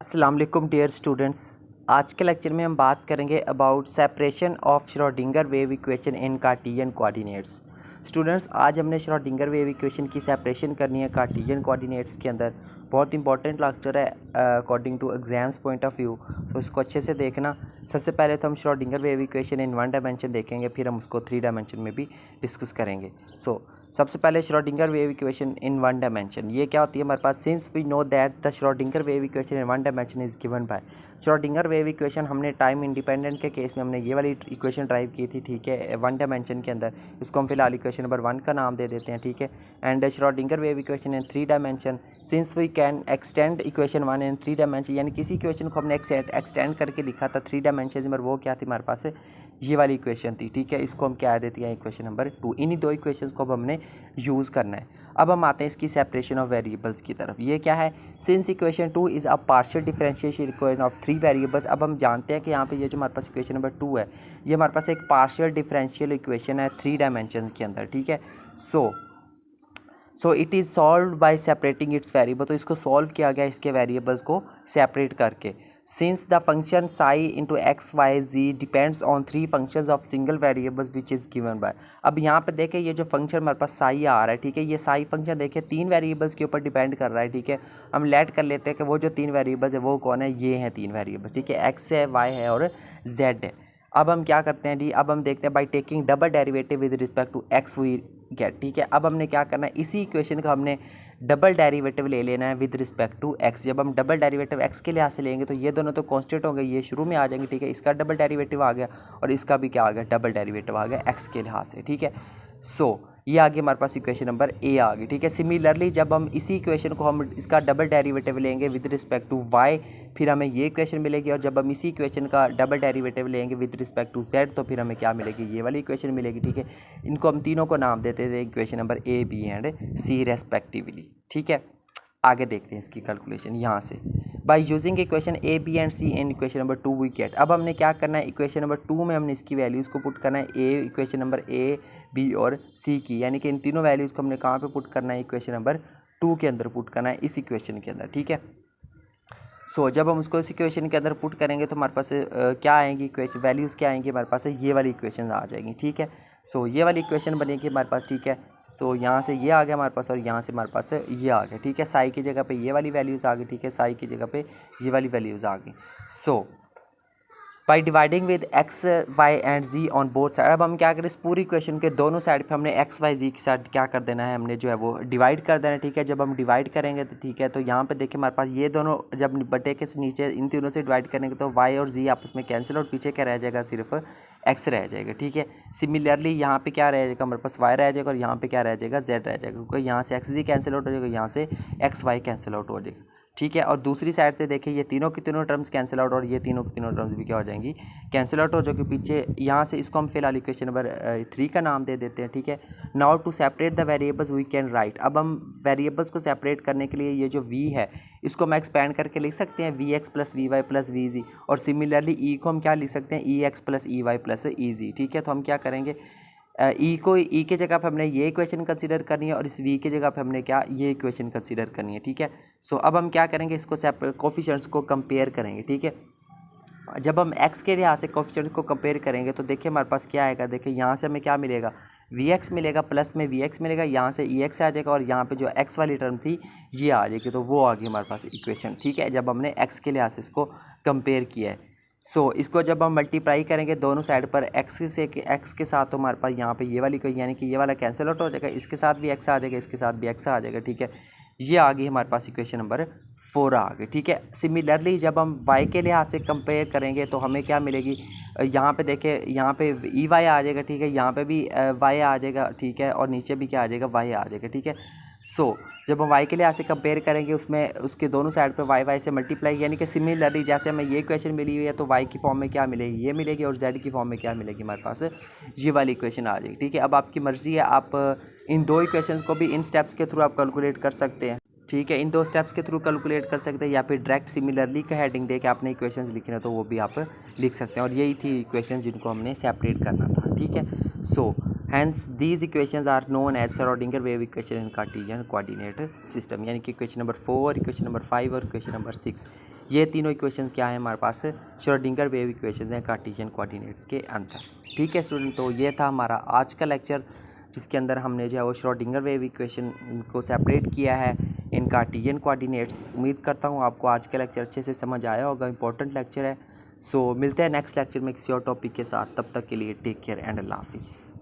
अस्सलाम वालेकुम dear students. आज के लेक्चर में हम बात करेंगे about separation of Schrodinger wave equation in Cartesian coordinates. Students, आज हमने श्रोडिंगर वेव इक्वेशन की सेपरेशन करनी है कार्टेशियन कोऑर्डिनेट्स के अंदर। बहुत इंपॉर्टेंट लेक्चर है according to exams point of view, तो इसको अच्छे से देखना। सबसे पहले तो हम Schrodinger wave equation in 1 dimension देखेंगे, फिर हम उसको 3 डायमेंशन में भी डिस्कस करेंगे। सबसे पहले Schrodinger wave equation in 1 dimension, ये क्या होती है हमारे पास। Since we know that the Schrodinger wave equation in 1 dimension is given by Schrodinger wave equation, हमने टाइम इंडिपेंडेंट के केस में हमने ये वाली इक्वेशन ड्राइव की थी, ठीक है, 1 डायमेंशन के अंदर। इसको हम फिलहाल इक्वेशन नंबर 1 का नाम दे देते हैं, ठीक है। And Schrodinger wave equation in 3 dimension, since we can extend equation 1 in 3 dimension, यानी किसी इक्वेशन को हमने एक्सटेंड करके लिखा था 3 डायमेंशन में, वो क्या थी हमारे पास, ये वाली इक्वेशन थी, ठीक है। इसको हम क्या देते हैं, इक्वेशन नंबर 2। इन्हीं दो इक्वेशंस को अब हमने यूज़ करना है। अब हम आते हैं इसकी सेपरेशन ऑफ वेरिएबल्स की तरफ। ये क्या है, since equation 2 is a partial differentiation equation of 3 variables. अब हम जानते हैं कि यहाँ पे ये जो हमारे पास इक्वेशन नंबर 2 है, ये हमारे पास एक पार्शियल डिफरेंशियल इक्वेशन है 3 डायमेंशन के अंदर, ठीक है। So it is solve by separating it's variable. तो इसको सॉल्व किया गया इसके वेरिएबल्स को सेपरेट करके। Since the function psi into x y z depends on 3 functions of single variables which is given by. अब यहाँ पे देखें, ये जो फंक्शन हमारे पास साई आ रहा है, ठीक है, ये साई फंक्शन देखें 3 वेरिएबल्स के ऊपर डिपेंड कर रहा है, ठीक है। हम लेट कर लेते हैं कि वो जो 3 वेरिएबल्स है वो कौन है, ये हैं 3 वेरिएबल्स, ठीक है, एक्स है, वाई है और जेड है। अब हम क्या करते हैं जी, अब हम देखते हैं by taking double derivative with respect to x we get, ठीक है। अब हमने क्या करना है, इसी इक्वेशन का हमने डबल डेरिवेटिव ले लेना है विद रिस्पेक्ट टू एक्स। जब हम डबल डेरिवेटिव एक्स के लिहाज से लेंगे तो ये दोनों तो कांस्टेंट हो गए, ये शुरू में आ जाएंगे, ठीक है। इसका डबल डेरिवेटिव आ गया और इसका भी क्या आ गया, डबल डेरिवेटिव आ गया एक्स के लिहाज से, ठीक है। ये आ गया हमारे पास इक्वेशन नंबर ए आ गई, ठीक है। सिमिलरली जब हम इसी इक्वेशन को हम इसका डबल डेरिवेटिव लेंगे विद रिस्पेक्ट टू वाई, फिर हमें ये इक्वेशन मिलेगी। और जब हम इसी इक्वेशन का डबल डेरिवेटिव लेंगे विद रिस्पेक्ट टू जेड, तो फिर हमें क्या मिलेगी, ये वाली इक्वेशन मिलेगी, ठीक है। इनको हम तीनों को नाम देते थे equation number A, B and C respectively, ठीक है। आगे देखते हैं इसकी कैलकुलेशन यहाँ से। By using equation A B and C in equation number 2 we get. अब हमने क्या करना है, इक्वेशन नंबर 2 में हमने इसकी वैल्यूज़ को पुट करना है, ए इक्वेशन नंबर ए बी और सी की, यानी कि इन तीनों वैल्यूज़ को हमने कहाँ पे पुट करना है, इक्वेशन नंबर 2 के अंदर पुट करना है, इस इक्वेशन के अंदर, ठीक है। जब हम उसको इस इक्वेशन के अंदर पुट करेंगे तो हमारे पास क्या आएंगी इक्वेशन वैल्यूज़, क्या आएंगी हमारे पास, ये वाली इक्वेशन आ जाएंगी, ठीक है। ये वाली इक्वेशन बनेगी हमारे पास, ठीक है। यहाँ से ये आ गया हमारे पास और यहाँ से हमारे पास ये आ गया, ठीक है। साई की जगह पे ये वाली वैल्यूज़ आ गई, ठीक है, साई की जगह पे ये वाली वैल्यूज़ आ गई। By dividing with x y and z on both side. अब हम क्या करें, इस पूरी इक्वेशन के दोनों साइड पे हमने एक्स वाई जी के साथ क्या कर देना है, हमने जो है वो डिवाइड कर देना है, ठीक है। जब हम डिवाइड करेंगे तो ठीक है, तो यहाँ पे देखिए हमारे पास ये दोनों जब बटे के से नीचे इन तीनों से डिवाइड करेंगे तो वाई और जी आपस में कैंसिल और पीछे क्या रह जाएगा, सिर्फ एक्स रह जाएगा, ठीक है। सिमिलरली यहाँ पे क्या रह जाएगा, हमारे पास वाई रह जाएगा और यहाँ पे क्या रह जाएगा, जेड रह जाएगा, क्योंकि यहाँ से एक्स जी कैंसिल आउट हो जाएगा, यहाँ से एक्स वाई कैंसिल आउट हो जाएगा, ठीक है। और दूसरी साइड से देखिए ये तीनों की तीनों टर्म्स कैंसिल आउट और ये तीनों की तीनों टर्म्स भी क्या हो जाएंगी, कैंसिल आउट हो जाएगी पीछे। यहाँ से इसको हम फिलहाल इक्वेशन नंबर 3 का नाम दे देते हैं, ठीक है। Now to separate the variables we can write. अब हम वेरिएबल्स को सेपरेट करने के लिए ये जो v है इसको हम एक्सपैंड करके लिख सकते हैं V x plus V y plus V z, और सिमिलरली ई को हम क्या लिख सकते हैं, E x plus E y plus E z, ठीक है। तो हम क्या करेंगे, ई के जगह पे हमने ये इक्वेशन कंसीडर करनी है और इस वी के जगह पे हमने क्या, ये इक्वेशन कंसीडर करनी है, ठीक है। अब हम क्या करेंगे, इसको कोफिशिएंट्स को कंपेयर करेंगे, ठीक है। जब हम एक्स के लिहाज से कोफिशिएंट्स को कंपेयर करेंगे तो देखिए हमारे पास क्या आएगा, देखिए यहाँ से हमें क्या मिलेगा, वी एक्स मिलेगा, प्लस में वी एक्स मिलेगा, यहाँ से ई एक्स आ जाएगा और यहाँ पे जो एक्स वाली टर्म थी ये आ जाएगी, तो वो आ गई हमारे पास इक्वेशन, ठीक है, जब हमने एक्स के लिहाज से इसको कंपेयर किया है। इसको जब हम मल्टीप्लाई करेंगे दोनों साइड पर एक्स के साथ, तो हमारे पास यहाँ पे ये वाली कोई, यानी कि ये वाला कैंसिल आउट हो जाएगा, इसके साथ भी एक्स आ जाएगा, इसके साथ भी एक्स आ जाएगा, ठीक है। ये आ गई हमारे पास इक्वेशन नंबर 4 आ गई, ठीक है। सिमिलरली जब हम y के लिहाज से कंपेयर करेंगे तो हमें क्या मिलेगी, यहाँ पे देखें, यहाँ पे ई वाई आ जाएगा, ठीक है, यहाँ पे भी y आ जाएगा, ठीक है, और नीचे भी क्या आ जाएगा, y आ जाएगा, ठीक है। जब हम y के लिहाज से कंपेयर करेंगे उसमें उसके दोनों साइड पे y से मल्टीप्लाई, यानी कि सिमिलरली जैसे हमें ये इक्वेशन मिली हुई है तो y की फॉर्म में क्या मिलेगी, ये मिलेगी, और z की फॉर्म में क्या मिलेगी, हमारे पास ये वाली इक्वेशन आ जाएगी, ठीक है। अब आपकी मर्ज़ी है, आप इन दो इक्वेशंस को भी इन स्टेप्स के थ्रू आप कैलकुलेट कर सकते हैं, ठीक है, इन 2 स्टेप्स के थ्रू कैलकुलेट कर सकते हैं, या फिर डायरेक्ट सिमिलरली का हेडिंग दे के आपने इक्वेशंस लिखना है तो वो भी आप लिख सकते हैं। और यही थी इक्वेशंस जिनको हमने सेपरेट करना था, ठीक है। Hence these equations are known as Schrodinger wave equation in Cartesian coordinate system, यानी कि इक्वेशन नंबर 4, इक्वेशन नंबर 5 और इक्वेशन नंबर 6, ये तीनों इक्वेशंस क्या है हमारे पास, श्रोडिंगर वेव इक्वेशंस हैं कार्टेशियन कोऑर्डिनेट्स के अंदर। ठीक है स्टूडेंट, तो ये था हमारा आज का लेक्चर, जिसके अंदर हमने जो है वो श्रोडिंगर वेव इक्वेशन को सेपरेट किया है इन कार्टेशियन कोऑर्डिनेट्स। उम्मीद करता हूँ आपको आज का लेक्चर अच्छे से समझ आया होगा, इंपॉर्टेंट लेक्चर है। सो मिलते हैं नेक्स्ट लेक्चर में किसी और टॉपिक के साथ, तब तक के लिए टेक केयर एंड अल्लाह हाफिज़।